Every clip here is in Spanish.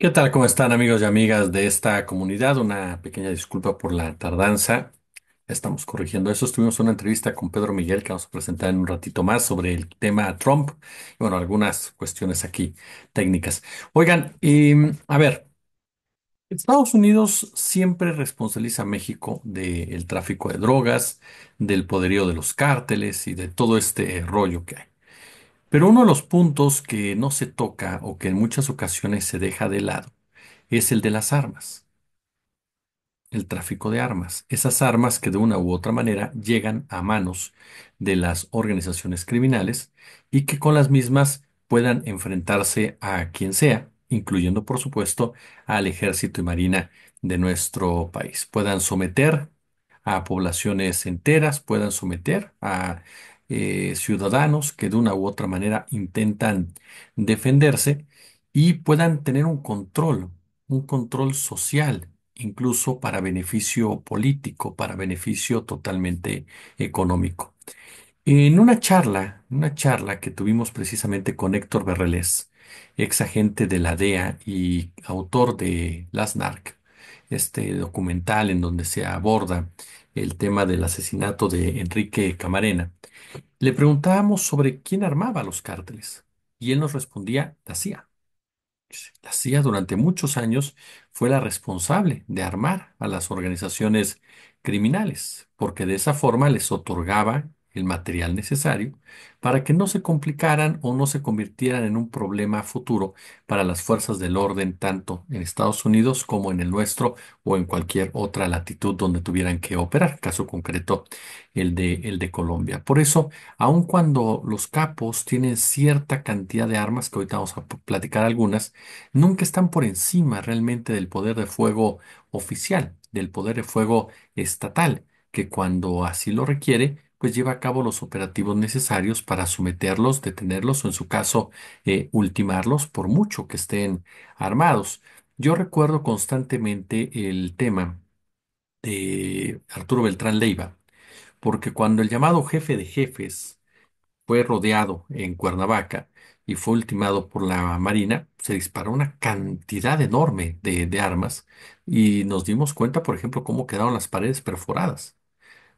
¿Qué tal? ¿Cómo están amigos y amigas de esta comunidad? Una pequeña disculpa por la tardanza. Estamos corrigiendo eso. Tuvimos una entrevista con Pedro Miguel que vamos a presentar en un ratito más sobre el tema Trump y bueno, algunas cuestiones aquí técnicas. Oigan, a ver, Estados Unidos siempre responsabiliza a México del tráfico de drogas, del poderío de los cárteles y de todo este rollo que hay. Pero uno de los puntos que no se toca o que en muchas ocasiones se deja de lado es el de las armas, el tráfico de armas. Esas armas que de una u otra manera llegan a manos de las organizaciones criminales y que con las mismas puedan enfrentarse a quien sea, incluyendo por supuesto al ejército y marina de nuestro país. Puedan someter a poblaciones enteras, puedan someter a ciudadanos que de una u otra manera intentan defenderse y puedan tener un control social, incluso para beneficio político, para beneficio totalmente económico. Una charla que tuvimos precisamente con Héctor Berrelés, ex agente de la DEA y autor de Las Narc, este documental en donde se aborda el tema del asesinato de Enrique Camarena, le preguntábamos sobre quién armaba los cárteles y él nos respondía, la CIA. La CIA durante muchos años fue la responsable de armar a las organizaciones criminales, porque de esa forma les otorgaba el material necesario para que no se complicaran o no se convirtieran en un problema futuro para las fuerzas del orden, tanto en Estados Unidos como en el nuestro o en cualquier otra latitud donde tuvieran que operar, caso concreto el de Colombia. Por eso, aun cuando los capos tienen cierta cantidad de armas, que ahorita vamos a platicar algunas, nunca están por encima realmente del poder de fuego oficial, del poder de fuego estatal, que cuando así lo requiere, pues lleva a cabo los operativos necesarios para someterlos, detenerlos o en su caso, ultimarlos por mucho que estén armados. Yo recuerdo constantemente el tema de Arturo Beltrán Leiva, porque cuando el llamado jefe de jefes fue rodeado en Cuernavaca y fue ultimado por la Marina, se disparó una cantidad enorme de armas y nos dimos cuenta, por ejemplo, cómo quedaron las paredes perforadas,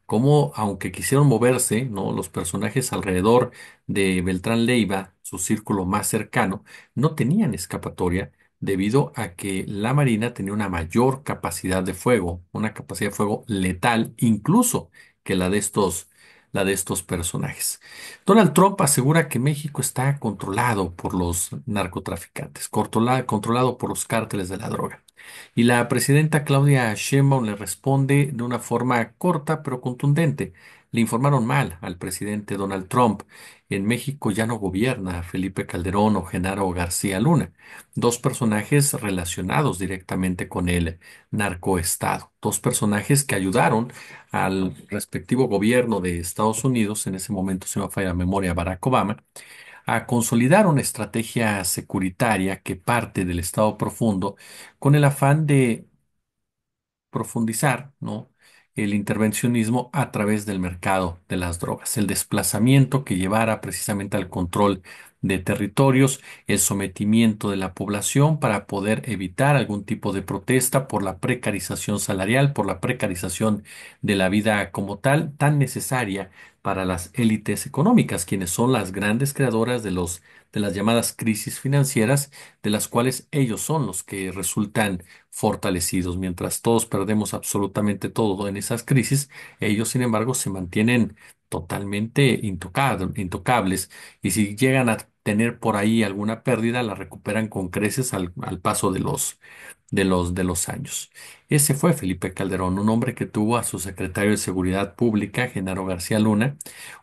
cómo, aunque quisieron moverse, ¿no? Los personajes alrededor de Beltrán Leiva, su círculo más cercano, no tenían escapatoria debido a que la Marina tenía una mayor capacidad de fuego, una capacidad de fuego letal, incluso que la de estos personajes. Donald Trump asegura que México está controlado por los narcotraficantes, controlado por los cárteles de la droga. Y la presidenta Claudia Sheinbaum le responde de una forma corta pero contundente. Le informaron mal al presidente Donald Trump. En México ya no gobierna Felipe Calderón o Genaro García Luna, dos personajes relacionados directamente con el narcoestado, dos personajes que ayudaron al respectivo gobierno de Estados Unidos, en ese momento, si no me falla la memoria, Barack Obama, a consolidar una estrategia securitaria que parte del Estado profundo con el afán de profundizar, ¿no? El intervencionismo a través del mercado de las drogas, el desplazamiento que llevara precisamente al control de territorios, el sometimiento de la población para poder evitar algún tipo de protesta por la precarización salarial, por la precarización de la vida como tal, tan necesaria para las élites económicas, quienes son las grandes creadoras de las llamadas crisis financieras, de las cuales ellos son los que resultan fortalecidos. Mientras todos perdemos absolutamente todo en esas crisis, ellos, sin embargo, se mantienen totalmente intocables y si llegan a tener por ahí alguna pérdida, la recuperan con creces al paso de los años. Ese fue Felipe Calderón, un hombre que tuvo a su secretario de Seguridad Pública, Genaro García Luna,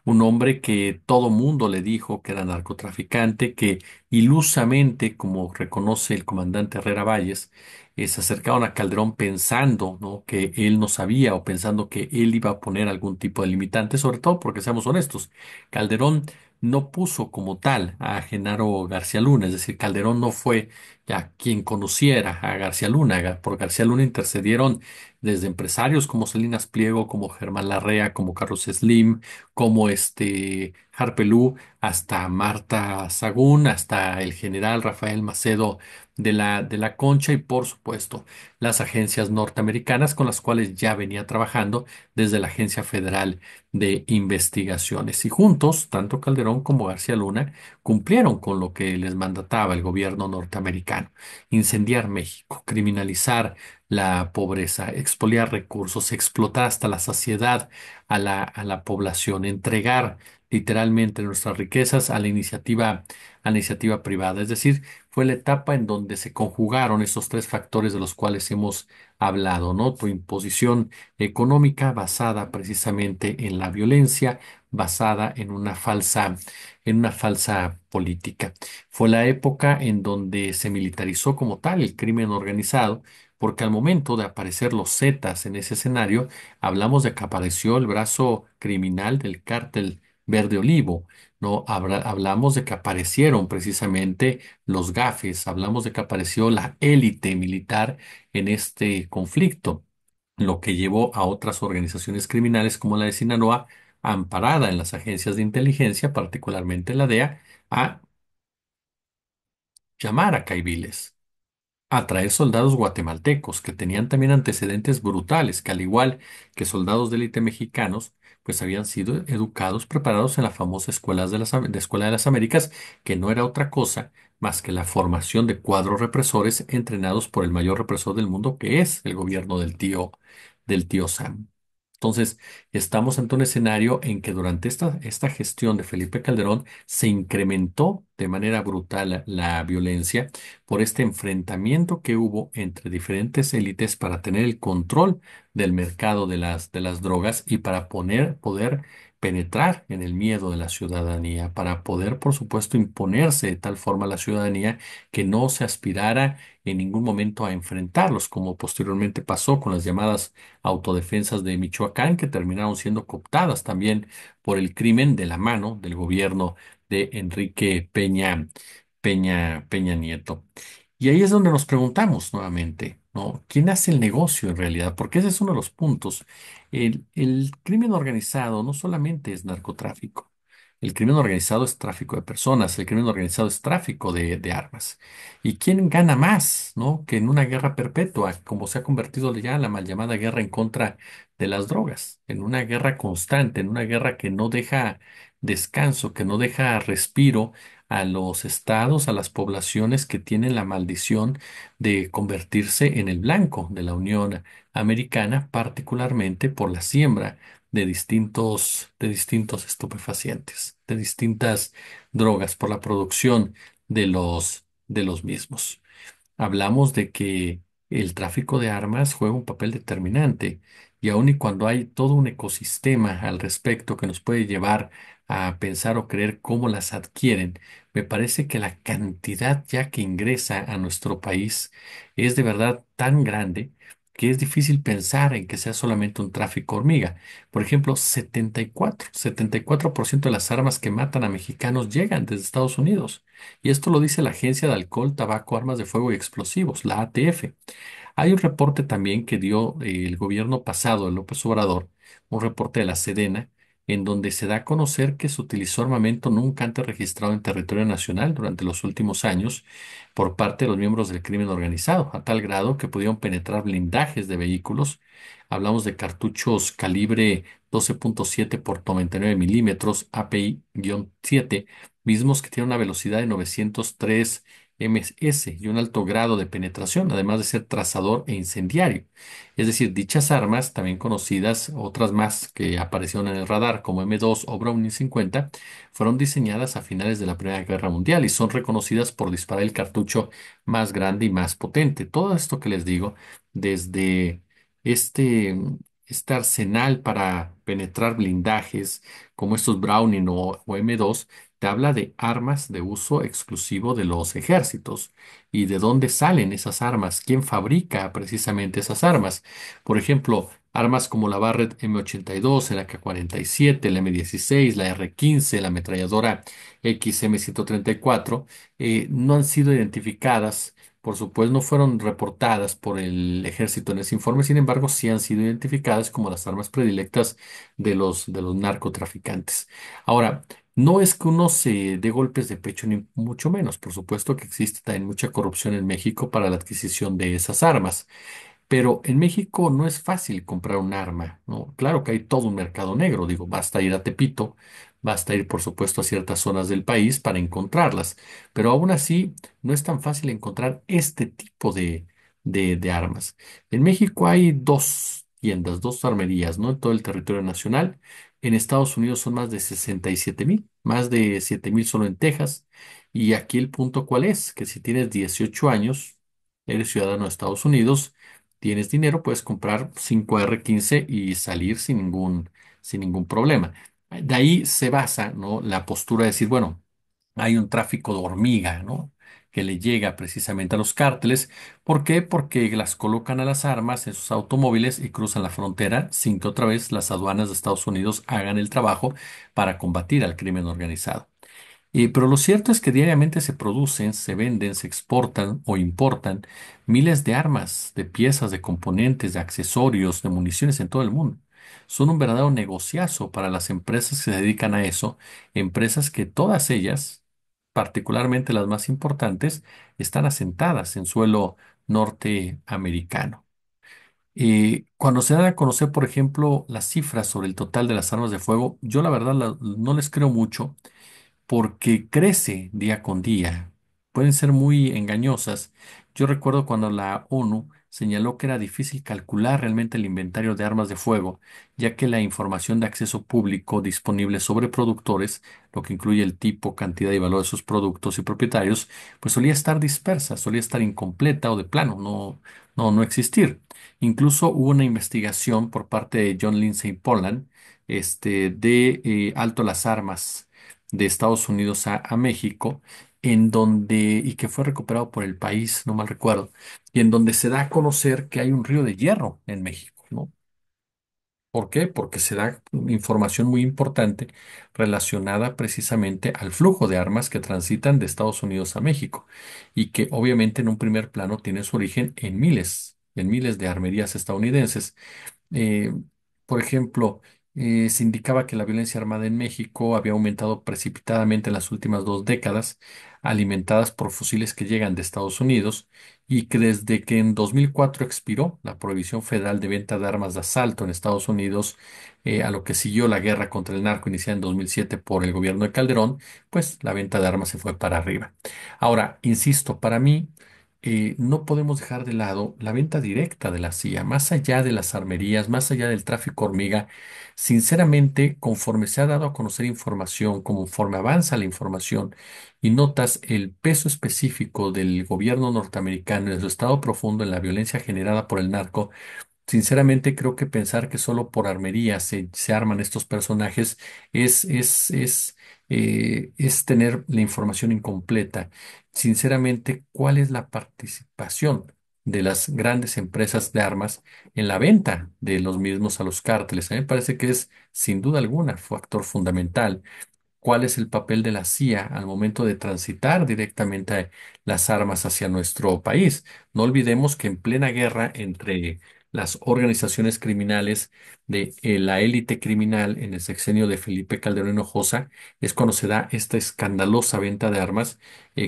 un hombre que todo mundo le dijo que era narcotraficante, que ilusamente, como reconoce el comandante Herrera Valles, se acercaron a Calderón pensando, ¿no? Que él no sabía o pensando que él iba a poner algún tipo de limitante, sobre todo porque seamos honestos, Calderón no puso como tal a Genaro García Luna, es decir, Calderón no fue ya quien conociera a García Luna. Por García Luna intercedieron desde empresarios como Salinas Pliego, como Germán Larrea, como Carlos Slim, como Harpelú, hasta Marta Sagún, hasta el general Rafael Macedo de la Concha y por supuesto las agencias norteamericanas con las cuales ya venía trabajando desde la Agencia Federal de Investigaciones. Y juntos, tanto Calderón como García Luna cumplieron con lo que les mandataba el gobierno norteamericano: incendiar México, criminalizar la pobreza, expoliar recursos, explotar hasta la saciedad a la población, entregar literalmente nuestras riquezas a la iniciativa privada. Es decir, fue la etapa en donde se conjugaron esos tres factores de los cuales hemos hablado, ¿no? Tu imposición económica basada precisamente en la violencia, basada en una falsa política. Fue la época en donde se militarizó como tal el crimen organizado, porque al momento de aparecer los Zetas en ese escenario, hablamos de que apareció el brazo criminal del cártel Verde Olivo, ¿no? Hablamos de que aparecieron precisamente los gafes, hablamos de que apareció la élite militar en este conflicto, lo que llevó a otras organizaciones criminales como la de Sinaloa, amparada en las agencias de inteligencia, particularmente la DEA, a llamar a caiviles, a traer soldados guatemaltecos que tenían también antecedentes brutales, que al igual que soldados de élite mexicanos, pues habían sido educados, preparados en la famosa Escuela de las Américas, que no era otra cosa más que la formación de cuadros represores entrenados por el mayor represor del mundo, que es el gobierno del tío Sam. Entonces, estamos ante un escenario en que durante esta gestión de Felipe Calderón se incrementó de manera brutal la violencia por este enfrentamiento que hubo entre diferentes élites para tener el control del mercado de las drogas y para poder penetrar en el miedo de la ciudadanía, para poder, por supuesto, imponerse de tal forma a la ciudadanía que no se aspirara en ningún momento a enfrentarlos, como posteriormente pasó con las llamadas autodefensas de Michoacán, que terminaron siendo cooptadas también por el crimen de la mano del gobierno de Enrique Peña Nieto. Y ahí es donde nos preguntamos nuevamente, ¿no? ¿Quién hace el negocio en realidad? Porque ese es uno de los puntos. El crimen organizado no solamente es narcotráfico. El crimen organizado es tráfico de personas, el crimen organizado es tráfico de armas. ¿Y quién gana más, ¿no? Que en una guerra perpetua, como se ha convertido ya la mal llamada guerra en contra de las drogas, en una guerra constante, en una guerra que no deja descanso, que no deja respiro a los estados, a las poblaciones que tienen la maldición de convertirse en el blanco de la Unión Americana, particularmente por la siembra de distintos estupefacientes, de distintas drogas, por la producción de los mismos. Hablamos de que el tráfico de armas juega un papel determinante y aun y cuando hay todo un ecosistema al respecto que nos puede llevar a pensar o creer cómo las adquieren, me parece que la cantidad ya que ingresa a nuestro país es de verdad tan grande que es difícil pensar en que sea solamente un tráfico hormiga. Por ejemplo, 74% de las armas que matan a mexicanos llegan desde Estados Unidos. Y esto lo dice la Agencia de Alcohol, Tabaco, Armas de Fuego y Explosivos, la ATF. Hay un reporte también que dio el gobierno pasado de López Obrador, un reporte de la Sedena, en donde se da a conocer que se utilizó armamento nunca antes registrado en territorio nacional durante los últimos años por parte de los miembros del crimen organizado, a tal grado que pudieron penetrar blindajes de vehículos. Hablamos de cartuchos calibre 12.7 por 99 milímetros, API-7, mismos que tienen una velocidad de 903 ms y un alto grado de penetración, además de ser trazador e incendiario. Es decir, dichas armas, también conocidas, otras más que aparecieron en el radar como M2 o Browning 50, fueron diseñadas a finales de la Primera Guerra Mundial y son reconocidas por disparar el cartucho más grande y más potente. Todo esto que les digo, desde este, este arsenal para penetrar blindajes como estos Browning o M2, te habla de armas de uso exclusivo de los ejércitos y de dónde salen esas armas, quién fabrica precisamente esas armas. Por ejemplo, armas como la Barrett M82, el AK-47, el M16, la R-15, la ametralladora XM134, no han sido identificadas. Por supuesto, no fueron reportadas por el ejército en ese informe, sin embargo, sí han sido identificadas como las armas predilectas de los narcotraficantes. Ahora, No es que uno se dé golpes de pecho, ni mucho menos. Por supuesto que existe también mucha corrupción en México para la adquisición de esas armas. Pero en México no es fácil comprar un arma, ¿no? Claro que hay todo un mercado negro, digo, basta ir a Tepito, basta ir, por supuesto, a ciertas zonas del país para encontrarlas, pero aún así no es tan fácil encontrar este tipo de armas. En México hay dos tiendas, dos armerías, ¿no? En todo el territorio nacional. En Estados Unidos son más de 67,000, más de 7,000 solo en Texas. Y aquí el punto cuál es, que si tienes 18 años, eres ciudadano de Estados Unidos, tienes dinero, puedes comprar 5R15 y salir sin ningún problema. De ahí se basa, ¿no? La postura de decir, bueno, hay un tráfico de hormiga, ¿no? Que le llega precisamente a los cárteles. ¿Por qué? Porque las colocan a las armas en sus automóviles y cruzan la frontera sin que otra vez las aduanas de Estados Unidos hagan el trabajo para combatir al crimen organizado. Pero lo cierto es que diariamente se producen, se venden, se exportan o importan miles de armas, de piezas, de componentes, de accesorios, de municiones en todo el mundo. Son un verdadero negociazo para las empresas que se dedican a eso, empresas que todas ellas, particularmente las más importantes, están asentadas en suelo norteamericano. Cuando se dan a conocer, por ejemplo, las cifras sobre el total de las armas de fuego, yo la verdad no les creo mucho porque crece día con día. Pueden ser muy engañosas. Yo recuerdo cuando la ONU señaló que era difícil calcular realmente el inventario de armas de fuego, ya que la información de acceso público disponible sobre productores, lo que incluye el tipo, cantidad y valor de sus productos y propietarios, pues solía estar dispersa, solía estar incompleta o de plano, no existir. Incluso hubo una investigación por parte de John Lindsay Poland, de Alto las Armas de Estados Unidos a México, en donde, y que fue recuperado por el país, no mal recuerdo, y en donde se da a conocer que hay un río de hierro en México, ¿no? ¿Por qué? Porque se da información muy importante relacionada precisamente al flujo de armas que transitan de Estados Unidos a México y que obviamente en un primer plano tiene su origen en miles de armerías estadounidenses. eh, por ejemplo, se indicaba que la violencia armada en México había aumentado precipitadamente en las últimas 2 décadas, alimentadas por fusiles que llegan de Estados Unidos, y que desde que en 2004 expiró la prohibición federal de venta de armas de asalto en Estados Unidos, a lo que siguió la guerra contra el narco iniciada en 2007 por el gobierno de Calderón, pues la venta de armas se fue para arriba. Ahora, insisto, para mí no podemos dejar de lado la venta directa de la CIA, más allá de las armerías, más allá del tráfico hormiga. Sinceramente, conforme se ha dado a conocer información, conforme avanza la información y notas el peso específico del gobierno norteamericano en su estado profundo en la violencia generada por el narco, sinceramente, creo que pensar que solo por armería se arman estos personajes es tener la información incompleta. Sinceramente, ¿cuál es la participación de las grandes empresas de armas en la venta de los mismos a los cárteles? A mí me parece que es, sin duda alguna, factor fundamental. ¿Cuál es el papel de la CIA al momento de transitar directamente las armas hacia nuestro país? No olvidemos que en plena guerra entre las organizaciones criminales de la élite criminal en el sexenio de Felipe Calderón Hinojosa es cuando se da esta escandalosa venta de armas,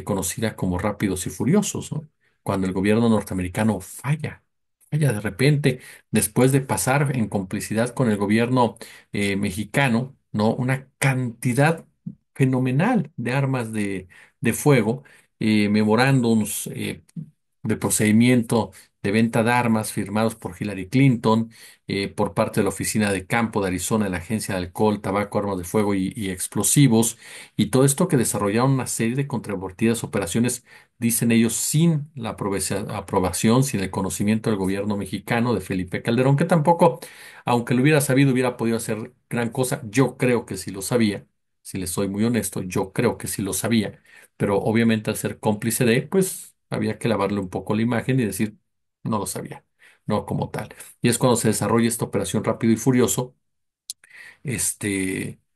conocida como Rápidos y Furiosos, ¿no? Cuando el gobierno norteamericano falla de repente, después de pasar en complicidad con el gobierno mexicano, ¿no? Una cantidad fenomenal de armas de fuego, memorándums de procedimiento de venta de armas firmados por Hillary Clinton, por parte de la Oficina de Campo de Arizona, de la Agencia de Alcohol, Tabaco, Armas de Fuego y Explosivos, y todo esto que desarrollaron una serie de controvertidas operaciones, dicen ellos, sin la aprobación, sin el conocimiento del gobierno mexicano de Felipe Calderón, que tampoco, aunque lo hubiera sabido, hubiera podido hacer gran cosa. Yo creo que sí lo sabía. Si les soy muy honesto, yo creo que sí lo sabía, pero obviamente al ser cómplice de, pues había que lavarle un poco la imagen y decir, no lo sabía, no como tal. Y es cuando se desarrolla esta operación Rápido y Furioso,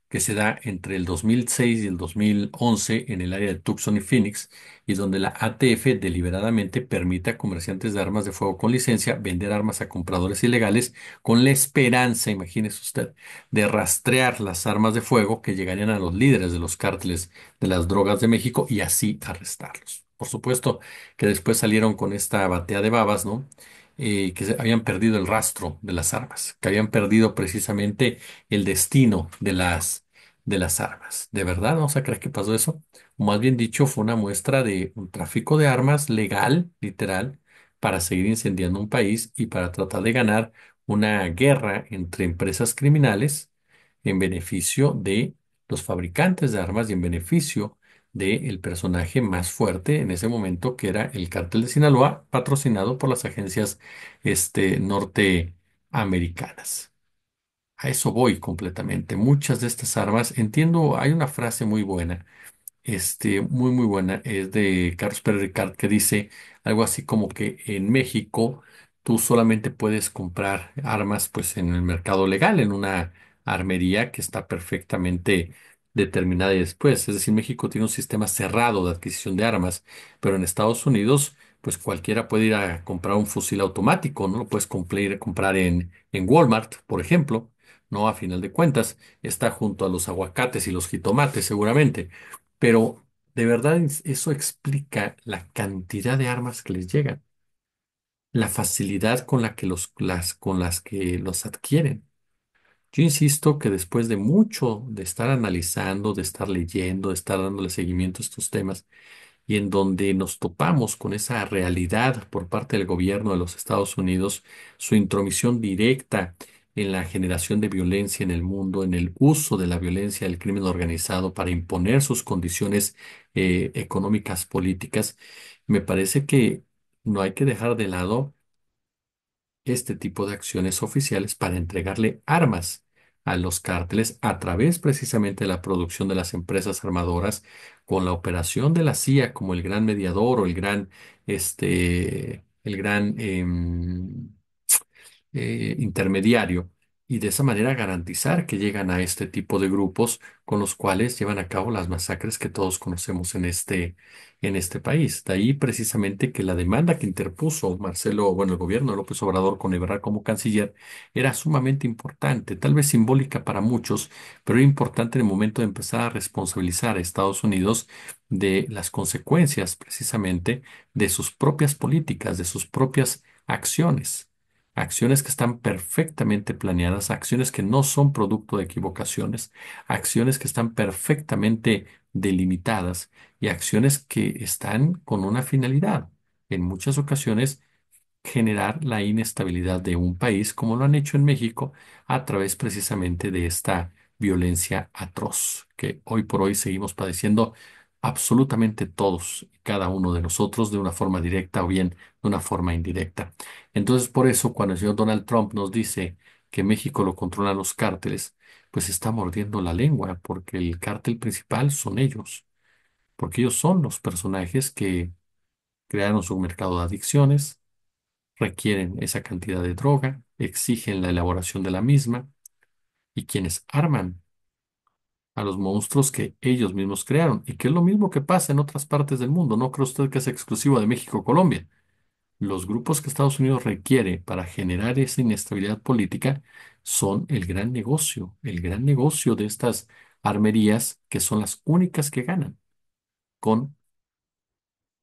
que que se da entre el 2006 y el 2011 en el área de Tucson y Phoenix, y donde la ATF deliberadamente permite a comerciantes de armas de fuego con licencia vender armas a compradores ilegales con la esperanza, imagínese usted, de rastrear las armas de fuego que llegarían a los líderes de los cárteles de las drogas de México y así arrestarlos. Por supuesto que después salieron con esta batea de babas, ¿no? Habían perdido el rastro de las armas, que habían perdido precisamente el destino de las armas. ¿De verdad vamos a creer que pasó eso? O más bien dicho, fue una muestra de un tráfico de armas legal, literal, para seguir incendiando un país y para tratar de ganar una guerra entre empresas criminales en beneficio de los fabricantes de armas y en beneficio del personaje más fuerte en ese momento, que era el cártel de Sinaloa, patrocinado por las agencias norteamericanas. A eso voy completamente. Muchas de estas armas, entiendo, hay una frase muy buena, muy buena, es de Carlos Pérez Ricard, que dice algo así como que en México tú solamente puedes comprar armas pues en el mercado legal, en una armería que está perfectamente determinada y después. Es decir, México tiene un sistema cerrado de adquisición de armas, pero en Estados Unidos pues cualquiera puede ir a comprar un fusil automático, ¿no? Lo puedes comprar en Walmart, por ejemplo, ¿no? A final de cuentas, está junto a los aguacates y los jitomates seguramente. Pero de verdad eso explica la cantidad de armas que les llegan, la facilidad con la que con las que los adquieren. Yo insisto que después de mucho de estar analizando, de estar leyendo, de estar dándole seguimiento a estos temas, y en donde nos topamos con esa realidad por parte del gobierno de los Estados Unidos, su intromisión directa en la generación de violencia en el mundo, en el uso de la violencia del crimen organizado para imponer sus condiciones económicas, políticas, me parece que no hay que dejar de lado este tipo de acciones oficiales para entregarle armas a los cárteles a través precisamente de la producción de las empresas armadoras, con la operación de la CIA como el gran mediador o el gran intermediario, y de esa manera garantizar que llegan a este tipo de grupos con los cuales llevan a cabo las masacres que todos conocemos en este país. De ahí precisamente que la demanda que interpuso el gobierno de López Obrador con Ebrard como canciller era sumamente importante, tal vez simbólica para muchos, pero era importante en el momento de empezar a responsabilizar a Estados Unidos de las consecuencias precisamente de sus propias políticas, de sus propias acciones. Acciones que están perfectamente planeadas, acciones que no son producto de equivocaciones, acciones que están perfectamente delimitadas y acciones que están con una finalidad. En muchas ocasiones generar la inestabilidad de un país, como lo han hecho en México, a través precisamente de esta violencia atroz que hoy por hoy seguimos padeciendo absolutamente todos y cada uno de nosotros de una forma directa o bien de una forma indirecta. Entonces, por eso, cuando el señor Donald Trump nos dice que México lo controlan los cárteles, pues está mordiendo la lengua, porque el cártel principal son ellos, porque ellos son los personajes que crearon su mercado de adicciones, requieren esa cantidad de droga, exigen la elaboración de la misma, y quienes arman a los monstruos que ellos mismos crearon, y que es lo mismo que pasa en otras partes del mundo. No cree usted que es exclusivo de México o Colombia. Los grupos que Estados Unidos requiere para generar esa inestabilidad política son el gran negocio de estas armerías, que son las únicas que ganan con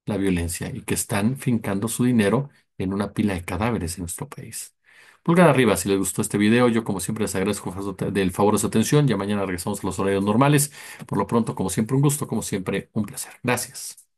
la violencia y que están fincando su dinero en una pila de cadáveres en nuestro país. Pulgar arriba si les gustó este video. Yo, como siempre, les agradezco del favor de su atención. Ya mañana regresamos a los horarios normales. Por lo pronto, como siempre, un gusto, como siempre, un placer. Gracias.